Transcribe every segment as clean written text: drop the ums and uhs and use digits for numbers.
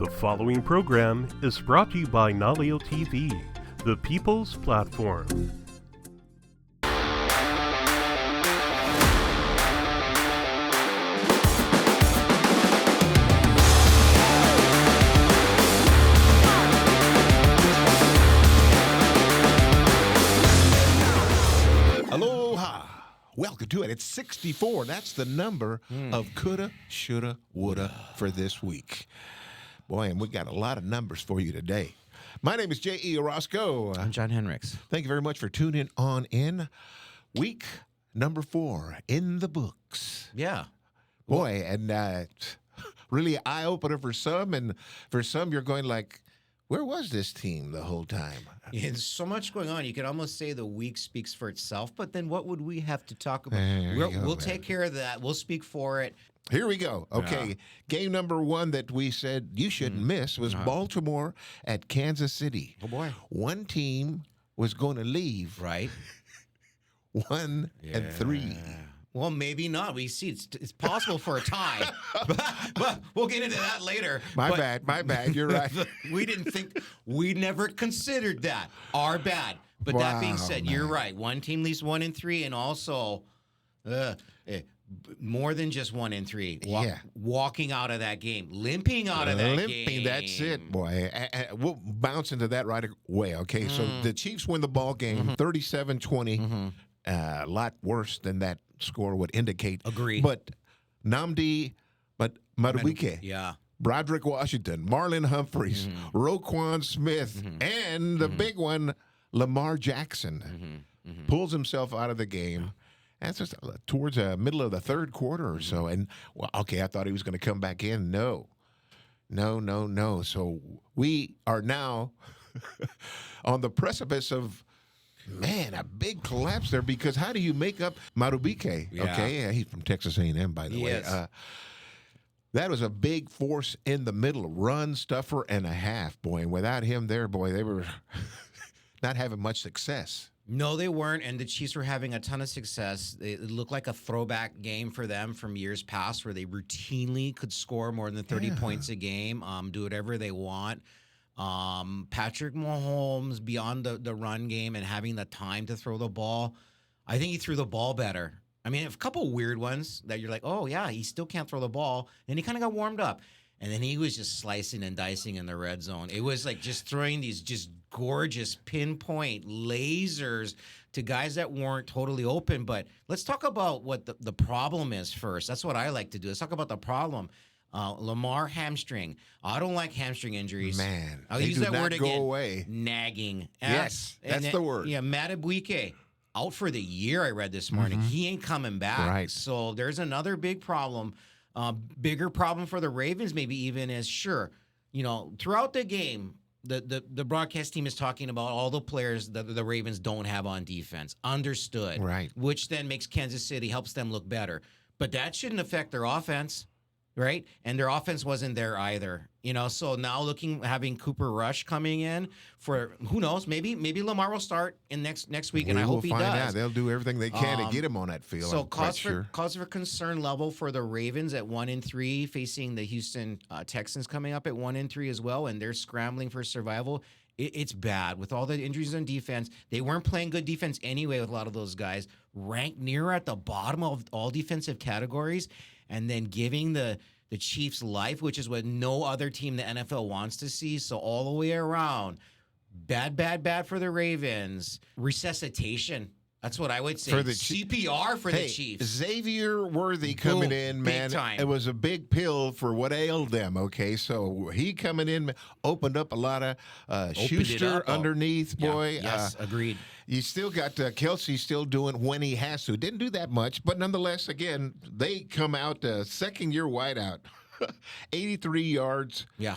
The following program is brought to you by Naleo TV, the people's platform. Aloha. Welcome to it. It's 64. That's the number of coulda, shoulda, woulda for this week. Boy, and we got a lot of numbers for you today. My name is J.E. Orozco. I'm John Henricks. Thank you very much for tuning on in. Week number 4 in the books. Yeah. Boy, and really eye-opener for some, and for some you're going like, where was this team the whole time? Yeah, there's so much going on. You could almost say the week speaks for itself, but then what would we have to talk about? We'll take care of that. We'll speak for it. Here we go. Okay. Yeah. Game number 1 that we said you shouldn't miss was Baltimore at Kansas City. Oh, boy. One team was going to leave Right? 1 and 3. Well, maybe not. We see it's possible for a tie, but we'll get into that later. My But bad. You're right. we never considered that. Our bad. But that being Wow, said, man. you're right. One team leaves 1 and 3, and also more than just 1 and 3. Walking out of that game, limping out of that game. That's it, boy. We'll bounce into that right away, okay? So the Chiefs win the ball game 37-20. A lot worse than that score would indicate. Agreed. But Madubuike, Yeah. Broderick Washington, Marlon Humphreys, Roquan Smith, and the big one, Lamar Jackson, pulls himself out of the game. That's just towards the middle of the third quarter or so. And, well, okay, I thought he was going to come back in. No. So we are now on the precipice of, man, a big collapse there, because how do you make up Madubuike? Yeah. Okay, he's from Texas A&M, by the way. Yes. That was a big force in the middle, run stuffer and a half, boy. And without him there, boy, they were not having much success. No, they weren't, and the Chiefs were having a ton of success. It looked like a throwback game for them from years past, where they routinely could score more than 30 points a game, do whatever they want. Patrick Mahomes, beyond the run game and having the time to throw the ball, I think he threw the ball better. I mean, a couple weird ones that you're like, oh, yeah, he still can't throw the ball. And he kind of got warmed up. And then he was just slicing and dicing in the red zone. It was like just throwing these just gorgeous pinpoint lasers to guys that weren't totally open. But let's talk about what the problem is first. That's what I like to do. Let's talk about the problem. Lamar hamstring. I don't like hamstring injuries. Man, I'll they use do that not word go again. away. Nagging. Yes, that's the word. Yeah, Madubuike out for the year, I read this morning. He ain't coming back. Right. So there's another big problem. Bigger problem for the Ravens, maybe even as throughout the game, the broadcast team is talking about all the players that the Ravens don't have on defense. Understood. Right. Which then makes Kansas City, helps them look better. But that shouldn't affect their offense. Right? And their offense wasn't there either. So now having Cooper Rush coming in for, who knows, maybe Lamar will start in next week, and I hope he find does. out. They'll do everything they can to get him on that field. So I'm quite cause for concern level for the Ravens at 1 and 3, facing the Houston Texans coming up at 1 and 3 as well, and they're scrambling for survival. It's bad with all the injuries on defense. They weren't playing good defense anyway with a lot of those guys. Ranked near at the bottom of all defensive categories, and then giving the Chiefs life, which is what no other team in the NFL wants to see. So all the way around, bad for the Ravens. Resuscitation. That's what I would say. For the CPR for the Chiefs. Xavier Worthy coming Boom. in, Big man. time. It was a big pill for what ailed them, okay? So he coming in opened up a lot of Schuster underneath, boy. Yes, agreed. You still got Kelsey still doing when he has to. Didn't do that much, but nonetheless, again, they come out second-year wideout, 83 yards. Yeah.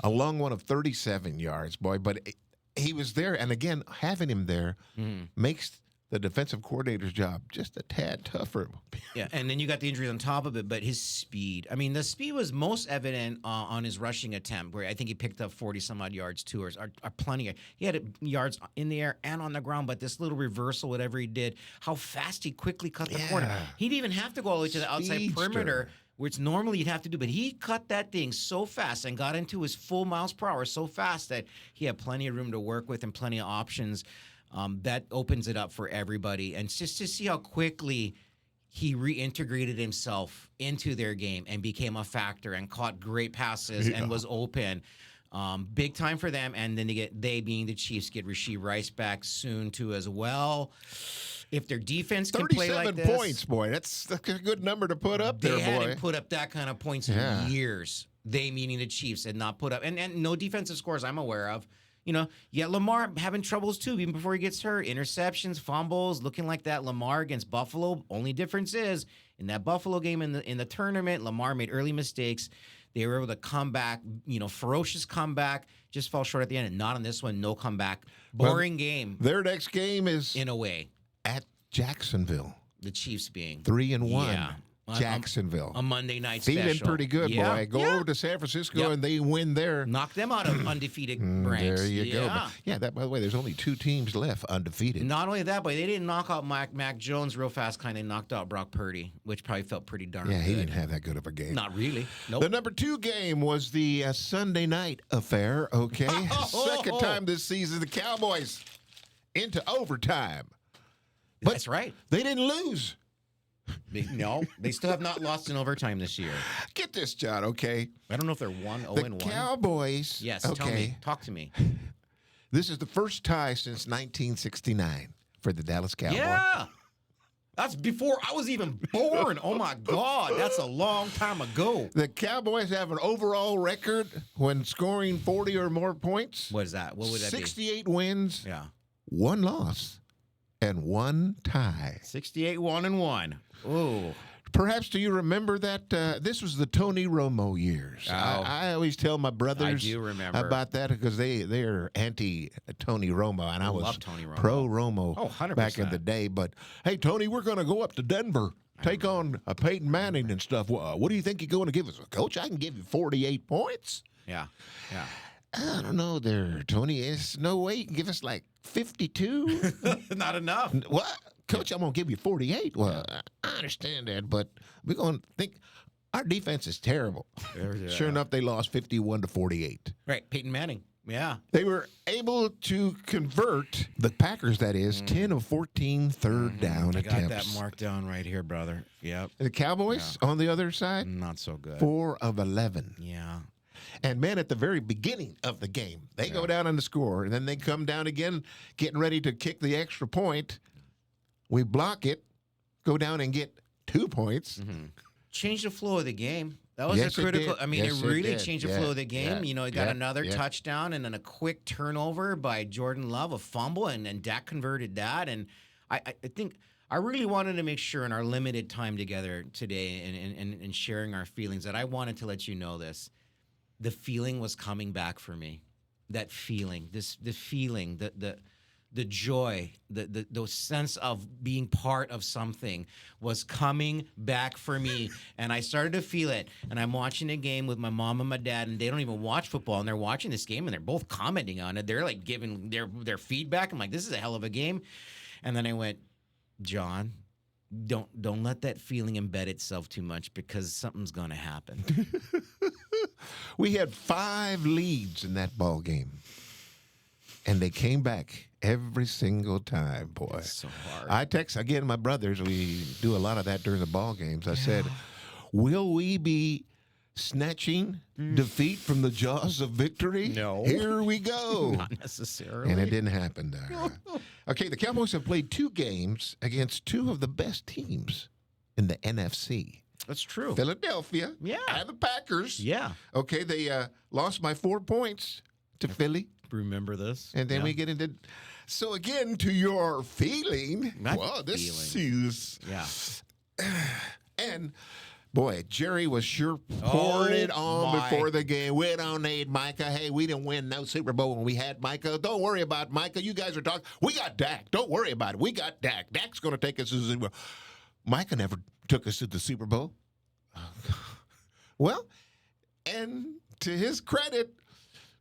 A long one of 37 yards, boy. But he was there, and again, having him there makes the defensive coordinator's job just a tad tougher. Yeah, and then you got the injuries on top of it, but his speed. I mean, the speed was most evident on his rushing attempt, where I think he picked up 40-some-odd yards, too, or plenty. He had yards in the air and on the ground, but this little reversal, whatever he did, how fast he quickly cut the corner. He didn't even have to go all the way to the outside Speedster. perimeter. which normally you'd have to do. But he cut that thing so fast and got into his full miles per hour so fast that he had plenty of room to work with and plenty of options. That opens it up for everybody. And just to see how quickly he reintegrated himself into their game and became a factor and caught great passes and was open. Big time for them. And then they being the Chiefs get Rashee Rice back soon too as well. If their defense can play like this, 37 points, boy. That's a good number to put up there, boy. They hadn't put up that kind of points in years. They, meaning the Chiefs, had not put up. And no defensive scores I'm aware of. Lamar having troubles too, even before he gets hurt. Interceptions, fumbles, looking like that. Lamar against Buffalo. Only difference is, in that Buffalo game in the tournament, Lamar made early mistakes. They were able to come back, ferocious comeback. Just fell short at the end. And not on this one, no comeback. Boring game. Their next game is in a way at Jacksonville. The Chiefs being 3-1. Yeah. Jacksonville. A Monday night Feeling special. pretty good, boy. Go over to San Francisco and they win there. Knock them out of undefeated ranks. There you go. But, by the way, there's only 2 teams left undefeated. Not only that, but they didn't knock out Mac Jones real fast. Kind of knocked out Brock Purdy, which probably felt pretty darn good. Yeah, he didn't have that good of a game. Not really. Nope. The number 2 game was the Sunday night affair, okay? Second time this season, the Cowboys into overtime. But that's right. They didn't lose. No, they still have not lost in overtime this year. Get this, John, okay? I don't know if they're 1-0-1. The Cowboys. Yes, okay. tell me. Talk to me. This is the first tie since 1969 for the Dallas Cowboys. Yeah. That's before I was even born. Oh, my God. That's a long time ago. The Cowboys have an overall record when scoring 40 or more points. What is that? What would that 68 wins. Yeah. 1 loss and 1 tie. 68-1-1. Oh. Perhaps do you remember that this was the Tony Romo years? Oh. I always tell my brothers I do remember. about that because they're anti-Tony Romo, and I was love Tony Romo. pro-Romo 100%. back in the day. But, hey, Tony, we're going to go up to Denver, take on Peyton Manning and stuff. What do you think you're going to give us? Coach, I can give you 48 points. Yeah. I don't know there, Tony. There's no way you can give us like 52. Not enough. What? Coach, I'm going to give you 48. Well, I understand that, but we're going to think our defense is terrible. Yeah. Sure enough, they lost 51-48. Right, Peyton Manning. Yeah. They were able to convert, the Packers, that is, 10 of 14 third down I attempts. got that marked down right here, brother. Yep. The Cowboys, on the other side, Not so good. 4 of 11. Yeah. And, man, at the very beginning of the game, they go down on the score, and then they come down again, getting ready to kick the extra point. We block it, go down and get 2 points. Changed the flow of the game. That was Yes, a it critical. did. I mean, Yes, it it really did. changed the Yeah, flow of the game. yeah, It got yeah, another yeah. touchdown and then a quick turnover by Jordan Love, a fumble, and Dak converted that. And I think I really wanted to make sure in our limited time together today and sharing our feelings that I wanted to let you know this. The feeling was coming back for me. That feeling, the feeling, the joy, the sense of being part of something was coming back for me. And I started to feel it. And I'm watching a game with my mom and my dad, and they don't even watch football. And they're watching this game, and they're both commenting on it. They're like giving their feedback. I'm like, this is a hell of a game. And then I went, John, don't let that feeling embed itself too much because something's going to happen. We had 5 leads in that ball game, and they came back every single time, boy. It's so hard. I text, again, my brothers. We do a lot of that during the ball games. I said, will we be snatching defeat from the jaws of victory? No. Here we go. Not necessarily. And it didn't happen there. Okay, the Cowboys have played 2 games against 2 of the best teams in the NFC. That's true. Philadelphia Yeah. and the Packers. Yeah. Okay, they lost by 4 points to Philly. Remember this? And then Yeah. we get into... So, again, to your feeling, My well, this feeling. is... Yeah. And, boy, Jerry was sure pouring it on my. before the game. We don't need Micah. Hey, we didn't win no Super Bowl when we had Micah. Don't worry about Micah. You guys are talking. We got Dak. Don't worry about it. We got Dak. Dak's going to take us to the Super Bowl. Micah never took us to the Super Bowl. Well, and to his credit,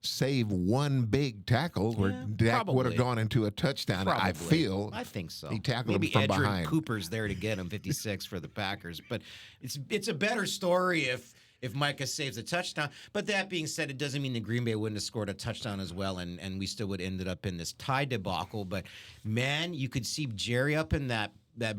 save one big tackle where Yeah, Dak would have probably. gone into a touchdown. I feel I think so. he tackled Maybe him from Edgerrin behind. Cooper's there to get him 56 for the Packers, but it's a better story if Micah saves a touchdown. But that being said, it doesn't mean that Green Bay wouldn't have scored a touchdown as well, and we still would have ended up in this tie debacle. But man, you could see Jerry up in that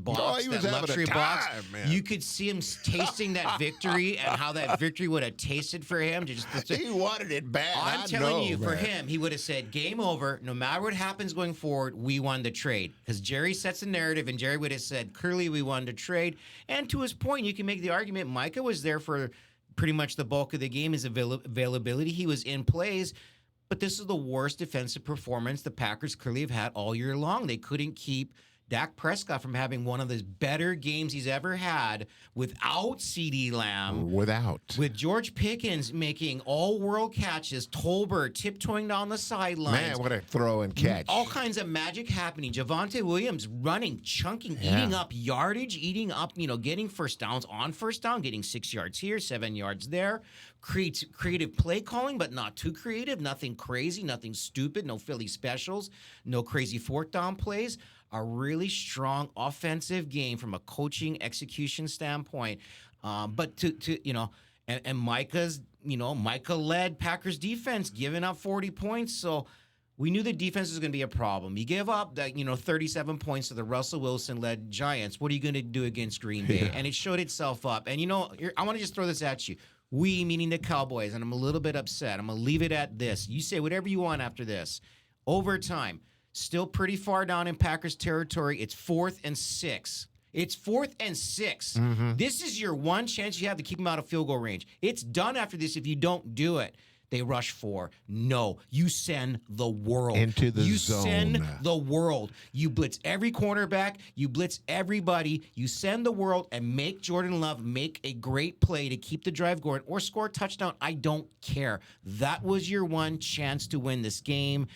box, he was that having a luxury box. time, man. You could see him tasting that victory and how that victory would have tasted for him. He wanted it bad. I'm I telling know, you, for man. him, he would have said, game over. No matter what happens going forward, we won the trade. Because Jerry sets the narrative, and Jerry would have said, clearly we won the trade. And to his point, you can make the argument Micah was there for pretty much the bulk of the game, his availability. He was in plays. But this is the worst defensive performance the Packers clearly have had all year long. They couldn't keep Dak Prescott from having one of the better games he's ever had without CeeDee Lamb. With George Pickens making all-world catches, Tolbert tiptoeing down the sidelines. Man, what a throw and catch. All kinds of magic happening. Javonte Williams running, chunking, eating up yardage, eating up, getting first downs on first down, getting 6 yards here, 7 yards there. Creative play calling, but not too creative. Nothing crazy, nothing stupid, no Philly specials, no crazy fourth down plays. A really strong offensive game from a coaching execution standpoint. But and Micah's, Micah led Packers defense, giving up 40 points. So we knew the defense was going to be a problem. You give up that, 37 points to the Russell Wilson-led Giants. What are you going to do against Green Bay? Yeah. And it showed itself up. And, I want to just throw this at you. We, meaning the Cowboys, and I'm a little bit upset. I'm going to leave it at this. You say whatever you want after this. Overtime. Still pretty far down in Packers territory. It's 4th and 6. It's 4th and 6. Mm-hmm. This is your one chance you have to keep them out of field goal range. It's done after this if you don't do it. They rush 4. No, you send the world into the you zone. Send the world. You blitz every cornerback. You blitz everybody. You send the world and make Jordan Love make a great play to keep the drive going or score a touchdown. I don't care. That was your one chance to win this game.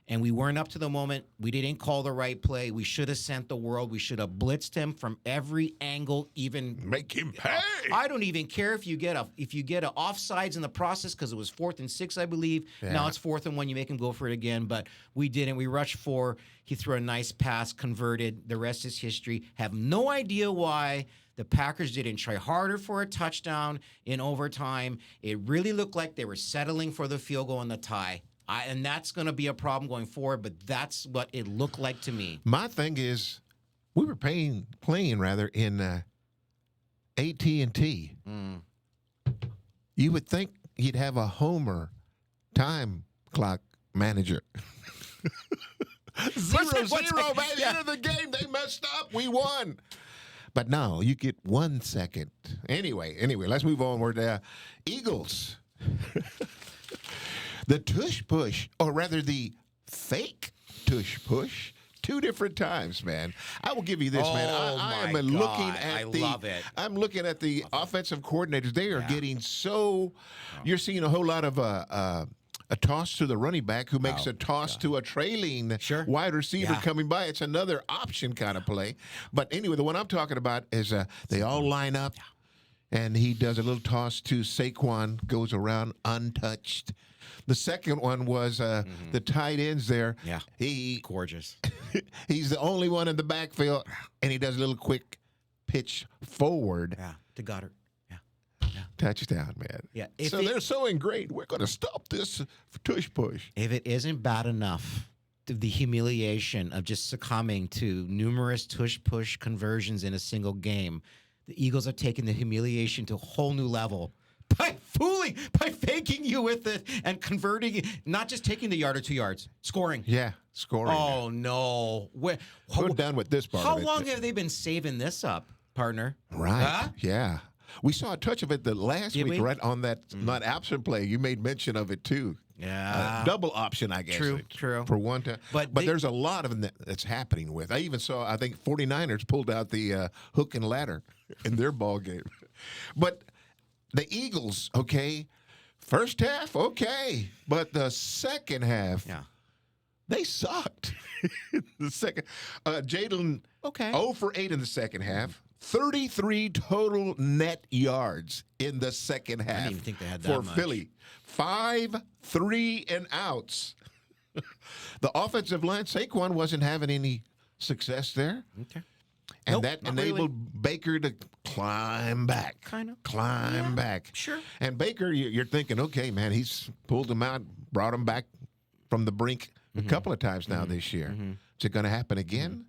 And we weren't up to the moment. We didn't call the right play. We should have sent the world. We should have blitzed him from every angle. Even make him pay. I don't even care if you get a offsides in the process because it was 4th and 6, I believe. Yeah. Now it's 4th and 1. You make him go for it again, but we didn't. We rushed 4. He threw a nice pass, converted. The rest is history. Have no idea why the Packers didn't try harder for a touchdown in overtime. It really looked like they were settling for the field goal and the tie. And that's going to be a problem going forward, but that's what it looked like to me. My thing is, we were playing in AT&T. You would think you'd have a Homer time clock manager. 0-0 by the end of the game. They messed up. We won. But no, you get 1 second. Anyway, let's move on. We're the Eagles. The tush push, or rather the fake tush push, 2 different times, man. I will give you this, man. I am looking at love it. I'm looking at the offensive coordinators. They are getting so. You're seeing a whole lot of a toss to the running back who makes a toss to a trailing wide receiver coming by. It's another option kind of play. But anyway, the one I'm talking about is they all line up, and he does a little toss to Saquon, goes around untouched. The second one was the tight ends there. Yeah, he gorgeous. He's the only one in the backfield, and he does a little quick pitch forward. Yeah, to Goddard. Yeah. Touchdown, man. Yeah. So they're so ingrained. We're going to stop this tush push. If it isn't bad enough, the humiliation of just succumbing to numerous tush push conversions in a single game, the Eagles are taking the humiliation to a whole new level. By faking you with it and converting it, not just taking the yard or 2 yards, scoring. Yeah, scoring. Oh, no. We're done with this part How of it. long have they been saving this up, partner? Right. Huh? Yeah. We saw a touch of it the last week, right on that not option play. You made mention of it, too. Yeah. Double option, I guess. True. For one time. But there's a lot of them that's happening with. I even saw, I think, 49ers pulled out the hook and ladder in their ball game. But the Eagles, okay, first half, okay. But the second half, they sucked. The second, Jalen, 0 for 8 in the second half. 33 total net yards in the second half. I didn't even think they had that for much. Philly. 5 3-and-outs. The offensive line, Saquon wasn't having any success there. Okay. And Nope, that not enabled really. Baker to climb back. Kind of. Climb Yeah, back. sure. And Baker, you're thinking, okay, man, he's pulled him out, brought him back from the brink a couple of times now this year. Is it going to happen again?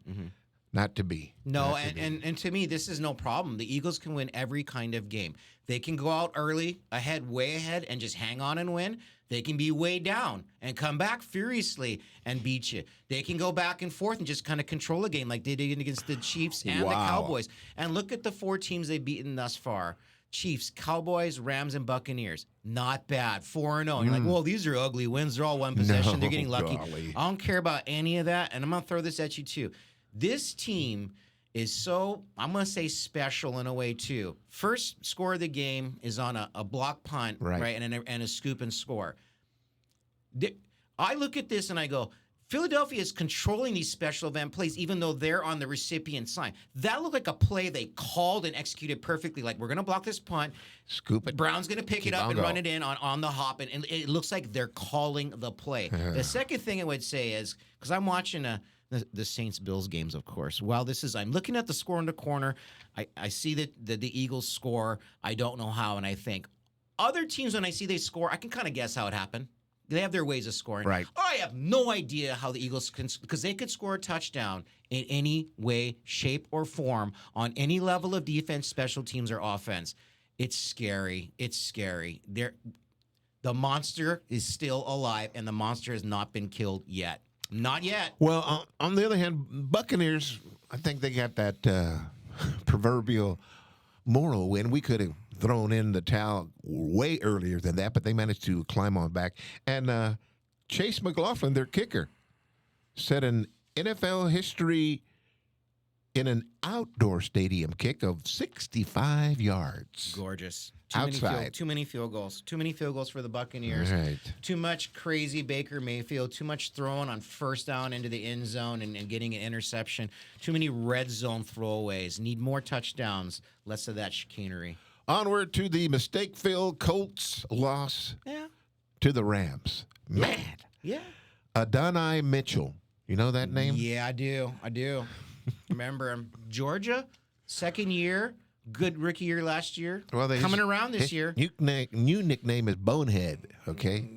Not to be. No, Not to be. and to me, this is no problem. The Eagles can win every kind of game. They can go out early, way ahead, and just hang on and win. They can be way down and come back furiously and beat you. They can go back and forth and just kind of control a game like they did against the Chiefs and the Wow. Cowboys. And look at the 4 teams they've beaten thus far. Chiefs, Cowboys, Rams, and Buccaneers. Not bad. 4-0. You're like, well, these are ugly wins. They're all one possession. They're getting lucky. golly. I don't care about any of that. And I'm going to throw this at you, too. This team is so, I'm going to say special in a way, too. First score of the game is on a block punt, Right. and a scoop and score. I look at this and I go, Philadelphia is controlling these special event plays, even though they're on the recipient side. That looked like a play they called and executed perfectly. Like, we're going to block this punt. Scoop it. Brown's going to pick Keep it up on and going. run it in on the hop. And it looks like they're calling the play. The second thing I would say is, because I'm watching the Saints-Bills games, of course. While I'm looking at the score in the corner. I see that the Eagles score. I don't know how, and I think other teams, when I see they score, I can kind of guess how it happened. They have their ways of scoring. Right. I have no idea how the Eagles can, because they could score a touchdown in any way, shape, or form on any level of defense, special teams, or offense. It's scary. It's scary. The monster is still alive, and the monster has not been killed yet. Not yet. Well, on the other hand, Buccaneers, I think they got that proverbial moral win. We could have thrown in the towel way earlier than that, but they managed to climb on back. And Chase McLaughlin, their kicker, set an NFL history in an outdoor stadium kick of 65 yards. Gorgeous. Outside. Too many field goals. Too many field goals for the Buccaneers. Right. Too much crazy Baker Mayfield. Too much throwing on first down into the end zone and getting an interception. Too many red zone throwaways. Need more touchdowns. Less of that chicanery. Onward to the mistake-filled Colts loss Yeah. to the Rams. Man, Yeah. Adonai Mitchell. You know that name? Yeah, I do. Remember him. Georgia, second year. Good rookie year last year. Well, coming around this his year. New nickname is Bonehead, okay?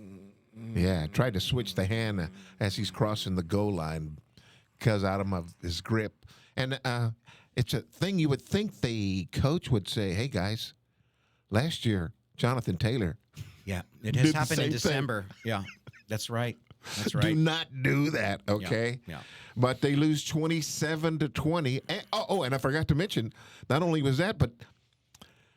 Yeah, tried to switch the hand as he's crossing the goal line because out of his grip. And it's a thing you would think the coach would say, hey, guys, last year, Jonathan Taylor, Yeah, it Did has the happened same in thing. December. Yeah, that's right. That's do right. not do that, okay? Yeah. But they lose 27-20. And I forgot to mention, not only was that, but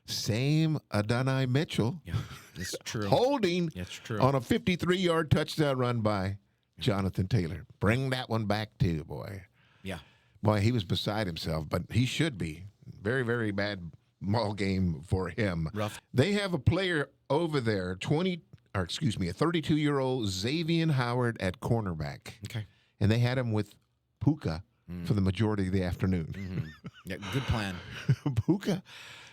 same Adonai Mitchell Yeah, it's true. holding It's true. on a 53-yard touchdown run by Jonathan Taylor. Bring that one back too, boy. Yeah. Boy, he was beside himself, but he should be. Very, very bad ball game for him. Rough. They have a player over there, a 32-year-old Xavier Howard at cornerback. Okay. And they had him with Puka for the majority of the afternoon. Yeah, good plan. Puka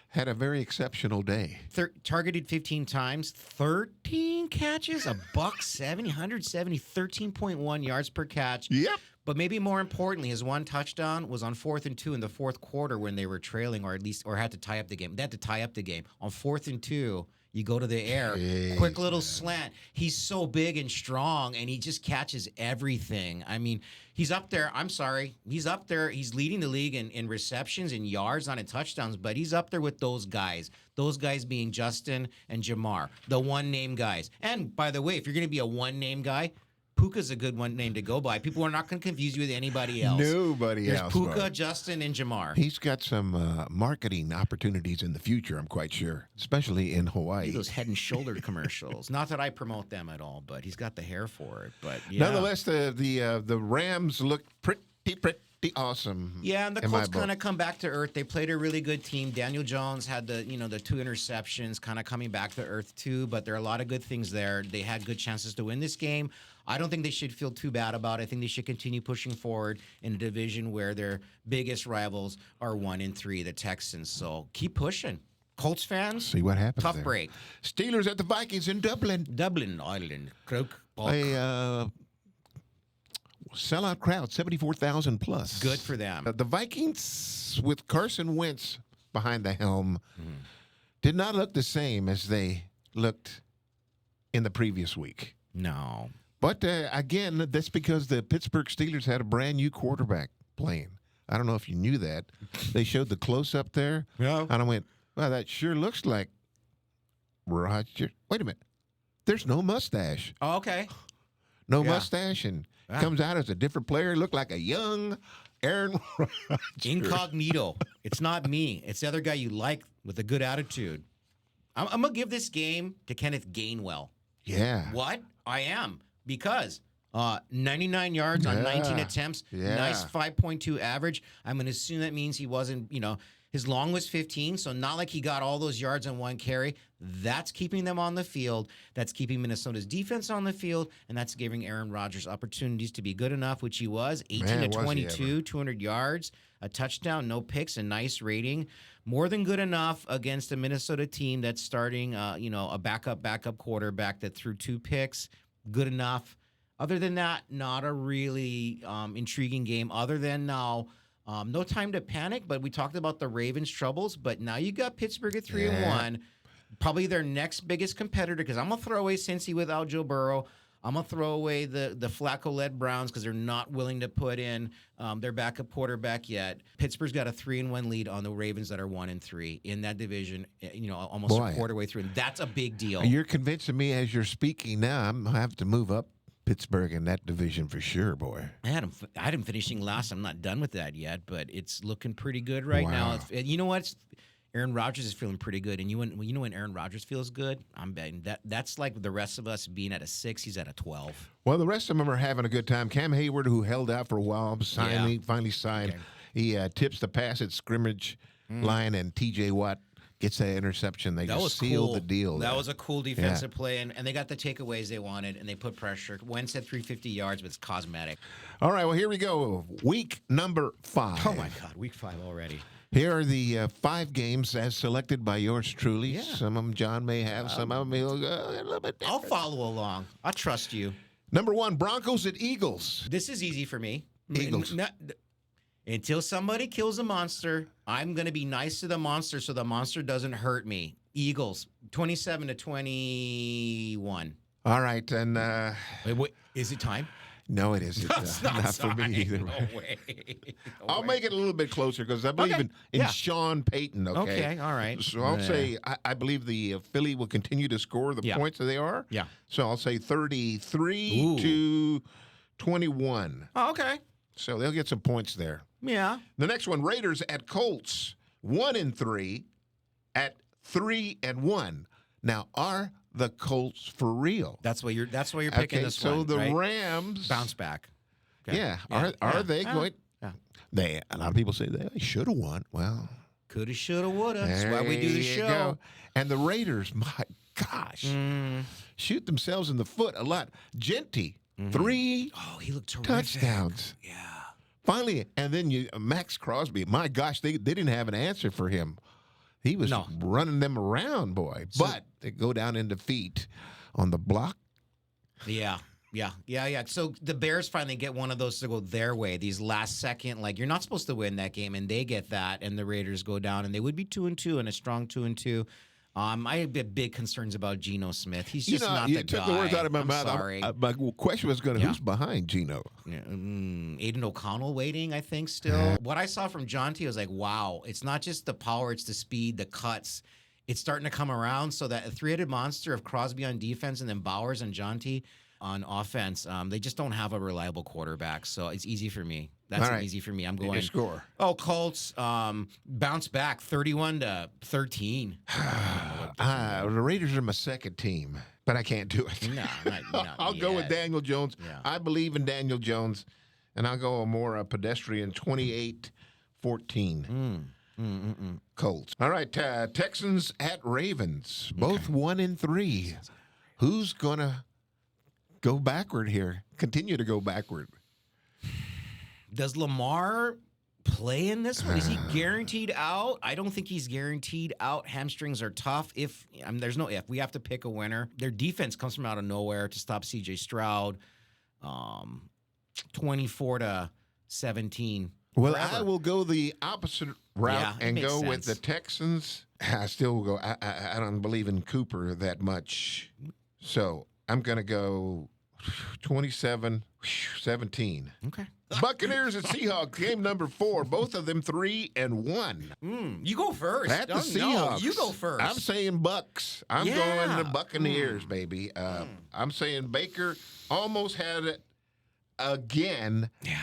had a very exceptional day. Targeted 15 times, 13 catches, $170, 170, 13.1 yards per catch. Yep. But maybe more importantly, his one touchdown was on 4th and 2 in the fourth quarter when they were trailing, or had to tie up the game. They had to tie up the game on 4th and 2. You go to the air, quick little slant. He's so big and strong, and he just catches everything. I mean, he's up there. I'm sorry. He's up there. He's leading the league in receptions and yards, not in touchdowns, but he's up there with those guys. Those guys being Justin and Jamar, the one-name guys. And, by the way, if you're going to be a one-name guy, Puka's a good one name to go by. People are not going to confuse you with anybody else. Nobody There's else. Puka, Mark. Justin, and Jamar. He's got some marketing opportunities in the future, I'm quite sure, especially in Hawaii. Those Head and Shoulder commercials. Not that I promote them at all, but he's got the hair for it. But yeah. Nonetheless, the Rams look pretty pretty awesome. Yeah, and the in my Colts book. kind of come back to earth. They played a really good team. Daniel Jones had the 2 interceptions, kind of coming back to earth too. But there are a lot of good things there. They had good chances to win this game. I don't think they should feel too bad about it. I think they should continue pushing forward in a division where their biggest rivals are 1-3, the Texans. So keep pushing. Colts fans, See what happens. tough there. break. Steelers at the Vikings in Dublin. Dublin, Ireland. Croke. A sellout crowd, 74,000 plus. Good for them. The Vikings, with Carson Wentz behind the helm, did not look the same as they looked in the previous week. No. But again, that's because the Pittsburgh Steelers had a brand new quarterback playing. I don't know if you knew that. They showed the close up there. Yeah. And I went, well, that sure looks like Roger. Wait a minute. There's no mustache. Oh, okay. No Yeah. mustache. And Ah. comes out as a different player. Looked like a young Aaron Rodgers. Incognito. It's not me. It's the other guy you like with a good attitude. I'm going to give this game to Kenneth Gainwell. Yeah. What? I am. Because 99 yards on 19 Yeah. attempts. Yeah. Nice 5.2 average. I'm going to assume that means he wasn't, his long was 15, so not like he got all those yards on one carry. That's keeping them on the field. That's keeping Minnesota's defense on the field, and that's giving Aaron Rodgers opportunities to be good enough, which he was. 18 Man, to was he 22, 200 yards, a touchdown, no picks, a nice rating. More than good enough against a Minnesota team that's starting, a backup quarterback that threw 2 picks. Good enough. Other than that, not a really intriguing game. Other than now, no time to panic. But we talked about the Ravens' troubles. But now you got Pittsburgh at 3-1, probably their next biggest competitor. Because I'm gonna throw away Cincy without Joe Burrow. I'm gonna throw away the Flacco-led Browns because they're not willing to put in their backup quarterback yet. Pittsburgh's got a 3-1 lead on the Ravens that are 1-3 in that division. Almost Boy. a quarter way through, and that's a big deal. You're convincing me as you're speaking now. I'm going to have to move up Pittsburgh in that division for sure, boy. I had him finishing last. I'm not done with that yet, but it's looking pretty good right now. Wow. You know what? Aaron Rodgers is feeling pretty good, and when Aaron Rodgers feels good, I'm betting that's like the rest of us being at a 6. He's at a 12. Well, the rest of them are having a good time. Cam Hayward, who held out for a while, finally signed. Okay. He tips the pass at scrimmage line, and T.J. Watt gets that interception. They just sealed the deal. That there. was a cool defensive play, and they got the takeaways they wanted, and they put pressure. Wentz had 350 yards, but it's cosmetic. All right, well, here we go. Week number 5. Oh my God, week 5 already. Here are the 5 games as selected by yours truly. Yeah. Some of them John may have, some of them he'll go a little bit I'll different. follow along. I trust you. Number 1, Broncos at Eagles. This is easy for me. Eagles. Until somebody kills a monster, I'm going to be nice to the monster so the monster doesn't hurt me. Eagles, 27-21. All right, and Wait, is it time? no, it isn't. It's Not for me time. either. No way. No I'll way. make it a little bit closer because I believe Okay. in Yeah. Sean Payton. Okay. Okay, all right. So I'll say I believe the Philly will continue to score the Yeah. points that they are. Yeah. So I'll say 33 Ooh. to 21. Oh, okay. So they'll get some points there. Yeah. The next one, Raiders at Colts, 1-3 at 3-1. Now, are the Colts for real? That's why you're picking this so one. the right? Rams Bounce back. Okay. Yeah, are they Yeah. going? Yeah. A lot of people say they should have won. Well, Coulda, shoulda, woulda. That's why we do the there you show. go. And the Raiders, my gosh, shoot themselves in the foot a lot. Genty, 3 Oh, he looked terrific. touchdowns. Yeah. Finally, and then Max Crosby. My gosh, they didn't have an answer for him. He was No. running them around, boy. But they go down in defeat on the block. Yeah. So the Bears finally get one of those to go their way. These last second, like you're not supposed to win that game, and they get that, and the Raiders go down, and they would be 2-2 and a strong 2-2. I have big concerns about Geno Smith. He's just not you the took guy. the words out of my I'm mouth. Sorry. My question was going to, Yeah. who's behind Geno? Yeah, Aiden O'Connell waiting, I think, still. What I saw from John T, I was like, wow, it's not just the power, it's the speed, the cuts. It's starting to come around so that a three-headed monster of Crosby on defense and then Bowers and John T on offense, they just don't have a reliable quarterback. So it's easy for me. That's All right. easy for me. I'm Your going, score. oh, Colts bounce back 31-13. The Raiders are my second team, but I can't do it. No, I'll go with Daniel Jones. Yeah. I believe in Daniel Jones. And I'll go a more pedestrian 28-14. Colts. All right, Texans at Ravens. Both 1-3. Who's going to go backward here? Continue to go backward. Does Lamar play in this one? Is he guaranteed out? I don't think he's guaranteed out. Hamstrings are tough. There's no if. We have to pick a winner. Their defense comes from out of nowhere to stop C.J. Stroud. 24-17. Well, Forever. I will go the opposite route and makes go with the sense. Texans. I still will go. I don't believe in Cooper that much. So I'm going to go 27-17. Okay. Buccaneers and Seahawks, game number 4. Both of them 3-1. You go first. At the No, Seahawks. you go first. I'm saying Bucks. I'm Yeah. going the Buccaneers, baby. I'm saying Baker almost had it again. Yeah.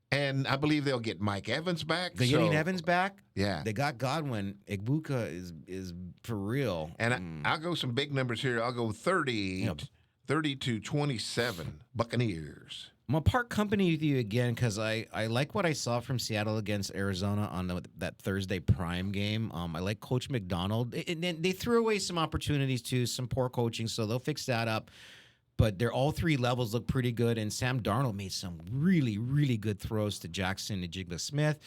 And I believe they'll get Mike Evans back. They're getting Evans back. Yeah. They got Godwin. Igbuka is for real. And I'll go some big numbers here. I'll go 30-27 Buccaneers. I'm gonna part company with you again because I like what I saw from Seattle against Arizona on that Thursday prime game. I like Coach McDonald. They threw away some opportunities too, some poor coaching, so they'll fix that up. But all 3 levels look pretty good, and Sam Darnold made some really, really good throws to Jackson and Jigba Smith.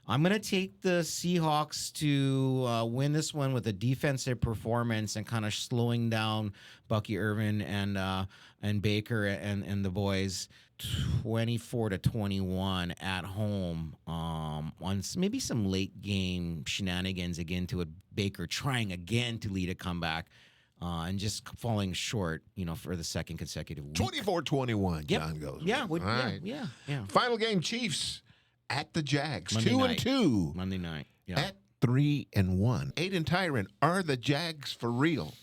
I'm going to take the Seahawks to win this one with a defensive performance and kind of slowing down Bucky Irvin and Baker and the boys. 24-21 at home on maybe some late game shenanigans again to a Baker trying again to lead a comeback and just falling short, for the second consecutive week. 24-21, Yep. John goes. Yeah, All right. yeah. Final game, Chiefs at the Jags. Monday 2-2. Monday night. Yeah. At 3-1. Aiden Tyron, are the Jags for real?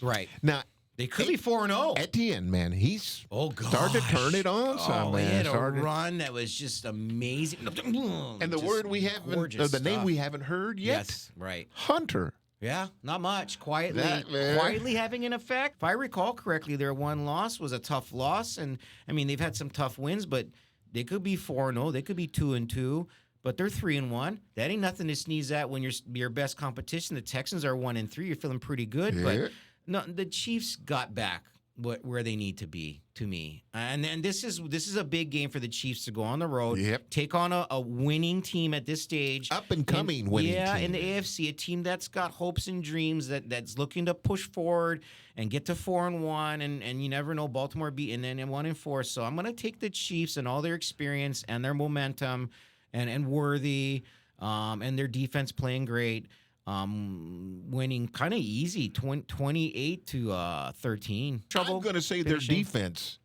Right. Now, They could be 4-0. Etienne, man, he's gosh. started to turn it on some, He man. had a run that was just amazing. And the Just word we haven't, gorgeous the name stuff. we haven't heard yet, Yes, right. Hunter. Yeah, not much. Quietly having an effect. If I recall correctly, their one loss was a tough loss, and they've had some tough wins, but they could be 4-0, they could be 2-2, but they're 3-1. That ain't nothing to sneeze at when you're your best competition. The Texans are 1-3. You're feeling pretty good, Yeah. but no, the Chiefs got back where they need to be, to me. And this is a big game for the Chiefs to go on the road, take on a winning team at this stage. Up and coming winning team. Yeah, in the AFC, a team that's got hopes and dreams, that's looking to push forward and get to 4-1, and you never know, Baltimore beating and 1-4. So I'm going to take the Chiefs and all their experience and their momentum and Worthy and their defense playing great. Winning kind of easy, 28-13. I'm going to say their defense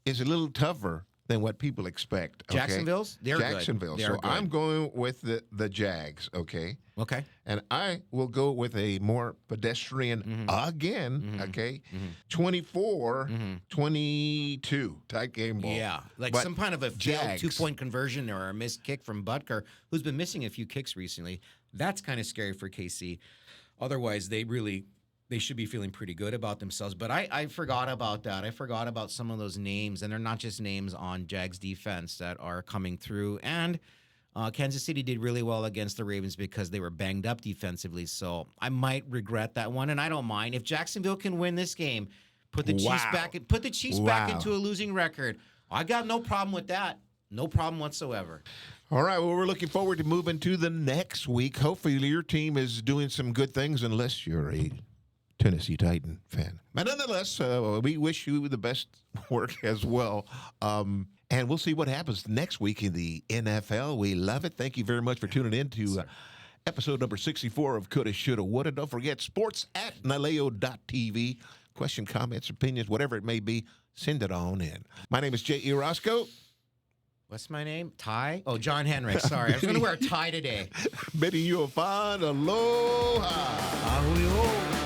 is a little tougher than what people expect. Okay? Jacksonville's? They're Jacksonville. good. So They're good. I'm going with the Jags, okay? Okay. And I will go with a more pedestrian again, okay? 24-22. Tight game ball. Yeah, like But some kind of a failed Jags. 2-point conversion or a missed kick from Butker, who's been missing a few kicks recently. That's kind of scary for KC. Otherwise, they should be feeling pretty good about themselves. But I forgot about that. I forgot about some of those names, and they're not just names on Jags defense that are coming through. And Kansas City did really well against the Ravens because they were banged up defensively. So I might regret that one, and I don't mind. If Jacksonville can win this game, put the Chiefs back into a losing record. I got no problem with that. No problem whatsoever. All right, well, we're looking forward to moving to the next week. Hopefully your team is doing some good things, unless you're a Tennessee Titan fan. But nonetheless, we wish you the best work as well. And we'll see what happens next week in the NFL. We love it. Thank you very much for tuning in to episode number 64 of Coulda, Shoulda, Woulda. Don't forget, sports@naleo.tv. Question, comments, opinions, whatever it may be, send it on in. My name is J.E. Roscoe. What's my name? Ty? Oh, John Henrik. Sorry. I was going to wear a tie today. Bidding you a fine aloha. Ahuyo.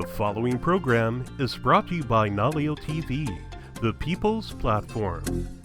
The following program is brought to you by Naleo TV, the people's platform.